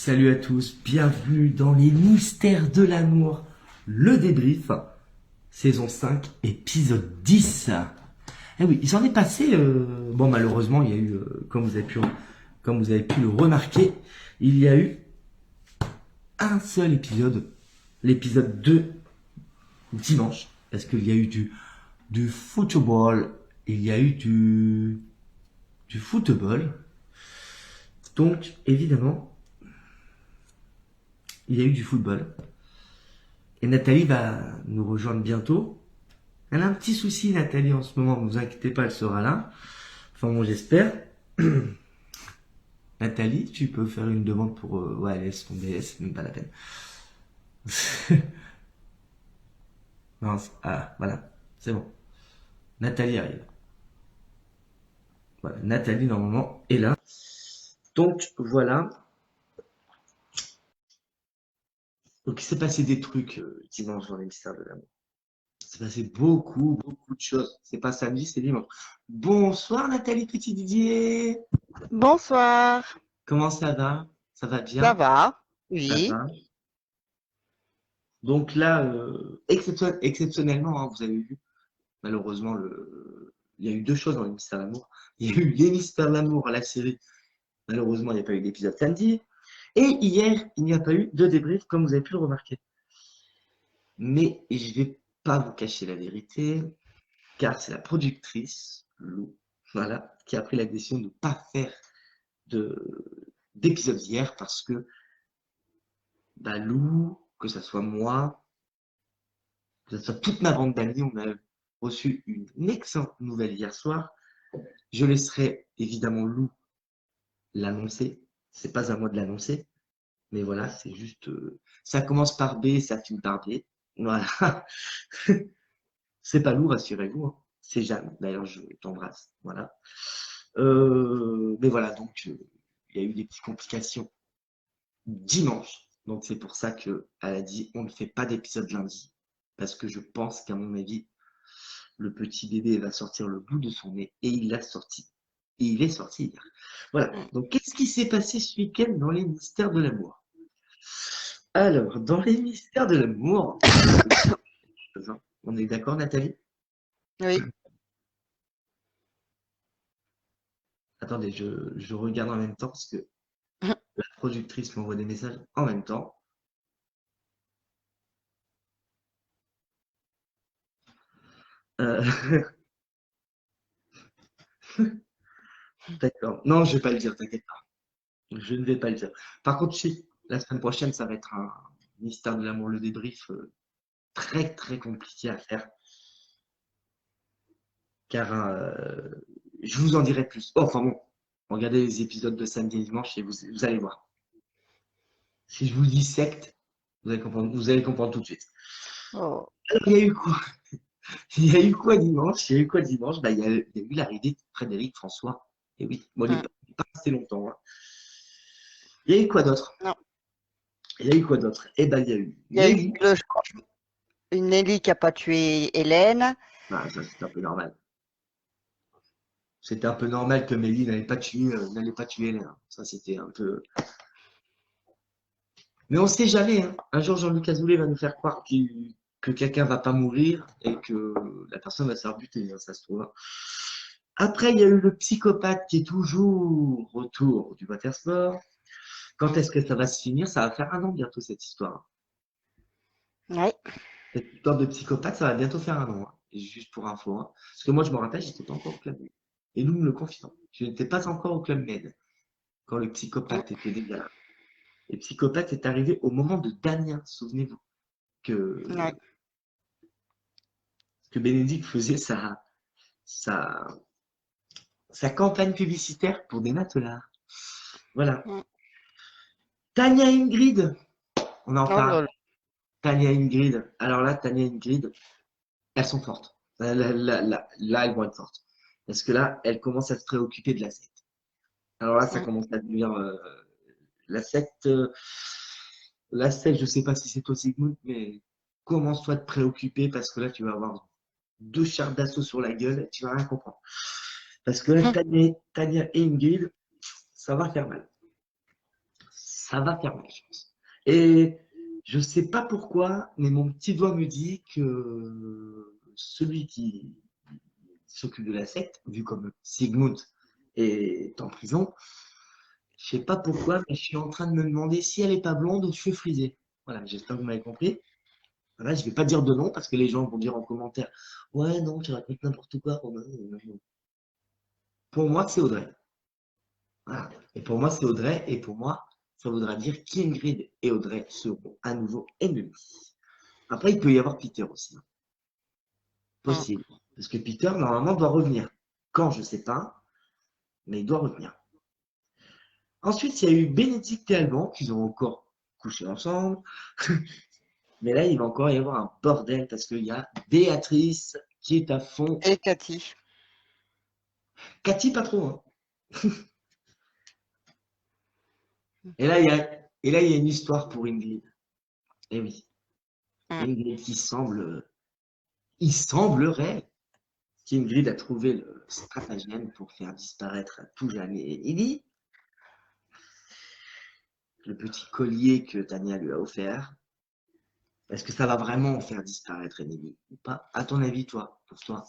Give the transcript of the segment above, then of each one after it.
Salut à tous, bienvenue dans les mystères de l'amour, le débrief, saison 5, épisode 10. Eh oui, il s'en est passé, bon malheureusement il y a eu, comme vous avez pu le remarquer, il y a eu un seul épisode, l'épisode 2, dimanche, parce qu'il y a eu du football, il y a eu du football, donc évidemment il y a eu du football. Et Nathalie va nous rejoindre bientôt. Elle a un petit souci, Nathalie, en ce moment. Ne vous inquiétez pas, elle sera là. Enfin, bon, j'espère. Nathalie, tu peux faire une demande pour... ouais, laisse tomber, c'est même pas la peine. Non, ah, voilà. C'est bon. Nathalie arrive. Voilà, Nathalie, normalement, est là. Donc, voilà. Donc, il s'est passé des trucs dimanche dans les mystères de l'amour. Il s'est passé beaucoup de choses. C'est pas samedi, c'est dimanche. Bonsoir, Nathalie Petit Didier. Bonsoir, Comment ça va? Ça va ça bien? va? Ça Oui. va. Donc là, exceptionnellement, hein, vous avez vu, malheureusement, il y a eu deux choses dans les mystères d'amour. Il y a eu les mystères d'amour à la série. Malheureusement, il n'y a pas eu d'épisode samedi. Et hier, il n'y a pas eu de débrief, comme vous avez pu le remarquer. Mais je vais pas vous cacher la vérité, car c'est la productrice, Lou, voilà, qui a pris la décision de ne pas faire d'épisode hier parce que bah, Lou, que ce soit moi, que ce soit toute ma bande d'amis, on a reçu une excellente nouvelle hier soir. Je laisserai évidemment Lou l'annoncer. C'est pas à moi de l'annoncer, mais voilà, c'est juste. Ça commence par B, ça finit par B. Voilà. C'est pas Lou, rassurez-vous, hein. C'est Jeanne. D'ailleurs, je t'embrasse. Voilà. Mais voilà, donc il y a eu des petites complications dimanche. Donc c'est pour ça qu'elle a dit on ne fait pas d'épisode lundi. Parce que je pense qu'à mon avis, le petit bébé va sortir le bout de son nez et il l'a sorti. Et il est sorti hier. Voilà. Mm. Donc qu'est-ce qui s'est passé ce week-end dans les mystères de l'amour? Alors, dans les mystères de l'amour, on est d'accord, Nathalie? Oui. Attendez, je regarde en même temps parce que la productrice m'envoie des messages en même temps. Euh, d'accord. Non, je vais pas le dire, t'inquiète pas. Je ne vais pas le dire. Par contre, si, la semaine prochaine, ça va être un mystère de l'amour, le débrief très compliqué à faire. Car je vous en dirai plus. Oh, enfin bon, regardez les épisodes de samedi et dimanche et vous allez voir. Si je vous dis secte, vous allez comprendre tout de suite. Oh. Alors, il y a eu quoi? Il y a eu quoi dimanche? Il y a eu quoi dimanche? Bah, il y a eu l'arrivée de Frédéric François. Et oui, moi, il n'est Mm. pas resté longtemps, hein. Il y a eu quoi d'autre? Non. Il y a eu quoi d'autre? Eh ben, il y a eu Il y a eu Nelly. une Nelly qui n'a pas tué Hélène. Ah, ça, c'est un peu normal. C'était un peu normal que Mélie n'allait pas tuer Hélène. Ça, c'était un peu. Mais on ne sait jamais, hein. Un jour, Jean-Luc Azoulay va nous faire croire que quelqu'un va pas mourir et que la personne va se faire buter, hein, ça se trouve, hein. Après, il y a eu le psychopathe qui est toujours autour du watersport. Quand Mm. est-ce que ça va se finir? Ça va faire un an bientôt, cette histoire. Oui. Cette histoire de psychopathe, ça va bientôt faire un an, hein. Et juste pour info, hein. Parce que moi, je me rappelle, j'étais pas encore au club Med. Et nous me le confions. Je n'étais pas encore au club Med quand le Mm. psychopathe était déjà là. Et psychopathe est arrivé au moment de Damien, souvenez-vous, Oui. que, que Bénédicte faisait sa, sa campagne publicitaire pour des matelas. Voilà. Mm. Tania Ingrid, on en Oh parle. là là. Tania Ingrid. Alors là, Tania Ingrid, elles sont fortes. Là, elles vont être fortes. Parce que là, elles commencent à se préoccuper de la secte. Alors là, ça Mm. commence à devenir la secte. La secte, je ne sais pas si c'est toi, Sigmund, mais commence-toi à te préoccuper parce que là, tu vas avoir deux chars d'assaut sur la gueule et tu vas rien comprendre. Parce que là, Mm. Tania et Ingrid, ça va faire mal. ça va faire mal, je pense. Et je sais pas pourquoi, mais mon petit doigt me dit que celui qui s'occupe de la secte, vu comme Sigmund est en prison, je sais pas pourquoi, mais je suis en train de me demander si elle est pas blonde ou cheveux frisés. Voilà, j'espère que vous m'avez compris. Là, je vais pas dire de nom parce que les gens vont dire en commentaire, ouais, non, tu racontes n'importe quoi, Romain. Pour moi, c'est Audrey. Voilà. Et pour moi, c'est Audrey. Et pour moi, ça voudra dire qu'Ingrid et Audrey seront à nouveau ennemis. Après, il peut y avoir Peter aussi, hein. Mm. Possible. Parce que Peter, normalement, doit revenir. Quand, je sais pas, mais il doit revenir. Ensuite, il y a eu Bénédicte et Alban, qui ont encore couché ensemble. Mais là, il va encore y avoir un bordel parce qu'il y a Béatrice qui est à fond. Et Cathy. Cathy, pas trop, hein. Et là, il y a une histoire pour Ingrid. Eh oui. Mm. Ingrid qui il semblerait qu'Ingrid a trouvé le stratagème pour faire disparaître à tout jamais Emily, le petit collier que Tania lui a offert. Est-ce que ça va vraiment faire disparaître Emily ou pas? À ton avis, toi, pour toi?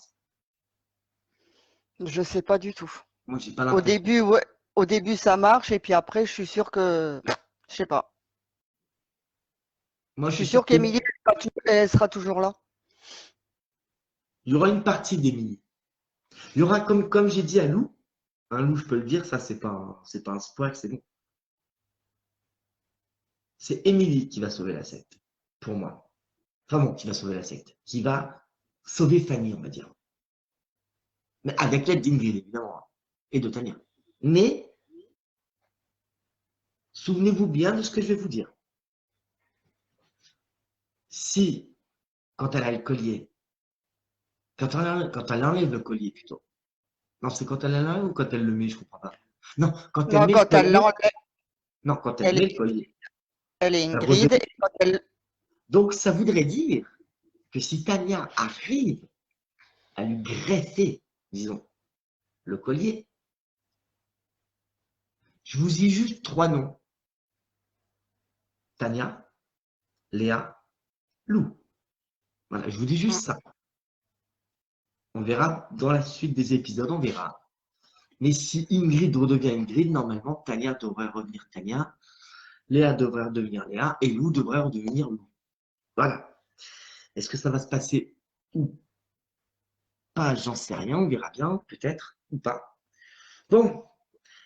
Je sais pas du tout. Moi, j'ai pas Au l'impression. début, ouais. Au début, ça marche, et puis après, je suis sûre que. Je sais pas. Moi, Je je suis suis sûr sûre qu'il qu'Émilie, elle sera toujours là. y aura une partie d'Emily. Il y aura, comme j'ai dit à Lou, un Lou, je peux le dire, ça, c'est pas un spoil, c'est bon. C'est Emily qui va sauver la secte, pour moi. Enfin bon, qui va sauver la secte. Qui va sauver Fanny, on va dire. Mais avec l'aide d'Ingrid, évidemment, hein, et de Tania. Mais, souvenez-vous bien de ce que je vais vous dire. Si, quand elle a le collier, quand elle enlève le collier plutôt. Non, c'est quand elle l'enlève ou quand elle le met, je comprends pas. Non, quand elle Non, met le quand elle collier, l'enlève, non, quand elle elle met le est, collier, elle est elle remet. Ingrid. Et quand elle. Donc, ça voudrait dire que si Tania arrive à lui greffer, disons, le collier, je vous dis juste trois noms. Tania, Léa, Lou. Voilà, je vous dis juste ça. On verra dans la suite des épisodes, on verra. Mais si Ingrid redevient Ingrid, normalement, Tania devrait revenir Tania, Léa devrait redevenir Léa, et Lou devrait redevenir Lou. Voilà. Est-ce que ça va se passer ou pas? J'en sais rien, on verra bien, peut-être, ou pas. Bon,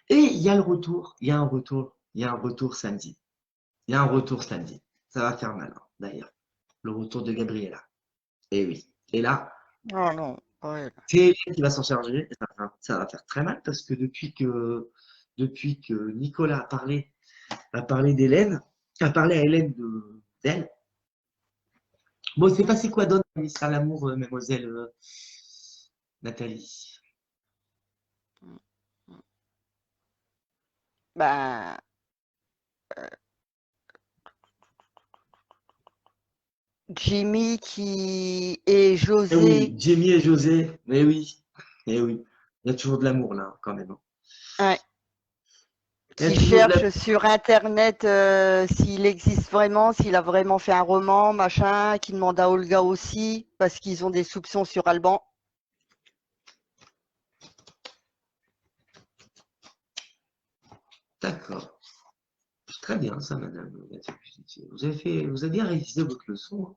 et il y a le retour, il y a un retour, il y a un retour samedi. Il y a un retour samedi. Ça va faire mal, hein, d'ailleurs. Le retour de Gabriella. Et oui. Et là, Oh non. Ouais. c'est Hélène qui va s'en charger. Et ça va faire très mal parce que depuis que Nicolas a parlé d'Hélène, a parlé à Hélène d'elle. Bon, il s'est passé quoi d'autre dans l'histoire l'amour, mademoiselle Nathalie? Ben, Jimmy qui et Eh oui, José, Jamie et José. Eh oui, eh oui. Il y a toujours de l'amour là, quand même, hein. hein, Il y a qui toujours de l'amour. cherche sur Internet s'il existe vraiment, s'il a vraiment fait un roman, machin, qui demande à Olga aussi, parce qu'ils ont des soupçons sur Alban. D'accord. Très bien, ça, madame. Vous avez bien révisé votre leçon, hein.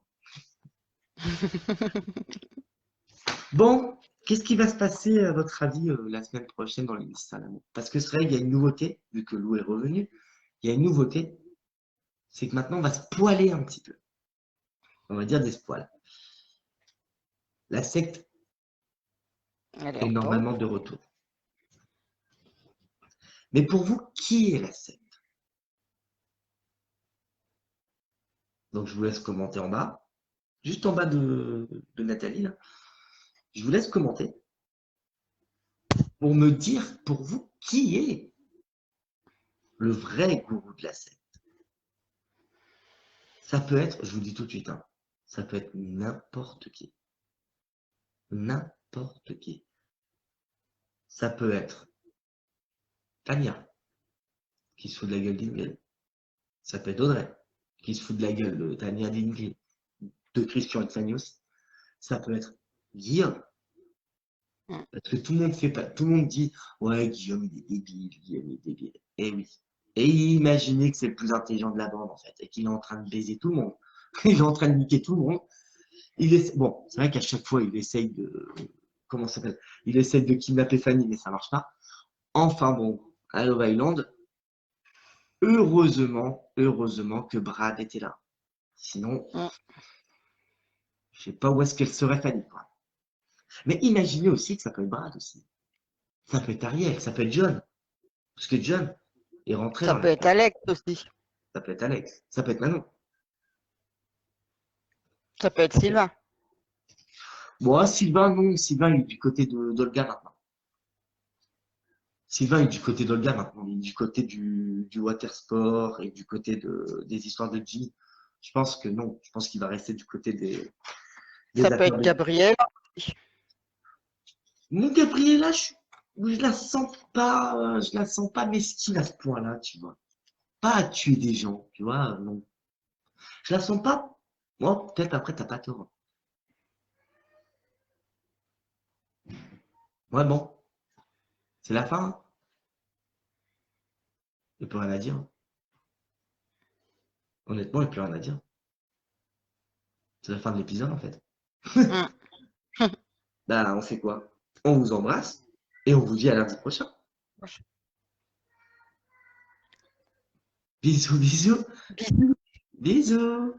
Bon, qu'est-ce qui va se passer, à votre avis, la semaine prochaine dans les Mystères d'amour? Parce que c'est vrai, il y a une nouveauté, vu que Lou est revenu, il y a une nouveauté, c'est que maintenant, on va se poiler un petit peu. On va dire des poils. La secte Elle est est en pause. normalement de retour. Mais pour vous, qui est la secte? Donc, je vous laisse commenter en bas, juste en bas de Nathalie, là. Je vous laisse commenter pour me dire, pour vous, qui est le vrai gourou de la secte. Ça peut être, je vous dis tout de suite, hein, ça peut être n'importe qui. N'importe qui. Ça peut être Tania, qui se fout de la gueule d'Ingrid. Ça peut être Audrey, qui se fout de la gueule de Tania Dingley, de Christian Etsanios. Ça peut être Guillaume. Mm. Parce que tout le monde fait pas, tout le monde dit, ouais, Guillaume, il est débile, Guillaume, il est débile. Et oui. Et imaginez que c'est le plus intelligent de la bande, en fait, et qu'il est en train de baiser tout le monde. Il est en train de niquer tout le monde. Bon, c'est vrai qu'à chaque fois, il essaye de, comment ça s'appelle? Il essaye de kidnapper Fanny, mais ça marche pas. Enfin bon, à Love Island, heureusement que Brad était là. Sinon, Mm. je sais pas où est-ce qu'elle serait Fanny, quoi. Mais imaginez aussi que ça peut être Brad aussi. Ça peut être Ariel, ça peut être John. Parce que John est rentré Ça dans peut la. être Alex aussi. Ça peut être Alex, ça peut être Manon. Ça peut être Sylvain. Bon, Sylvain, non, Sylvain, il est du côté d'Olga maintenant. Sylvain est du côté d'Olga maintenant. Il est du côté du water sport et du côté des histoires de Jimmy. Je pense que non. Je pense qu'il va rester du côté des Ça peut affaires être de. Gabriel. Mon Gabriella, je la sens pas, je la sens pas mesquine à ce point-là, tu vois. Pas à tuer des gens, tu vois, non. Je la sens pas. Moi, peut-être après, t'as pas tort. Ouais, bon, c'est la fin, hein. Il n'y a plus rien à dire. Honnêtement, il n'y a plus rien à dire. C'est la fin de l'épisode, en fait. Mm. Bah, on fait quoi? On vous embrasse et on vous dit à lundi prochain. Bisous, bisous, Bisous. bisous.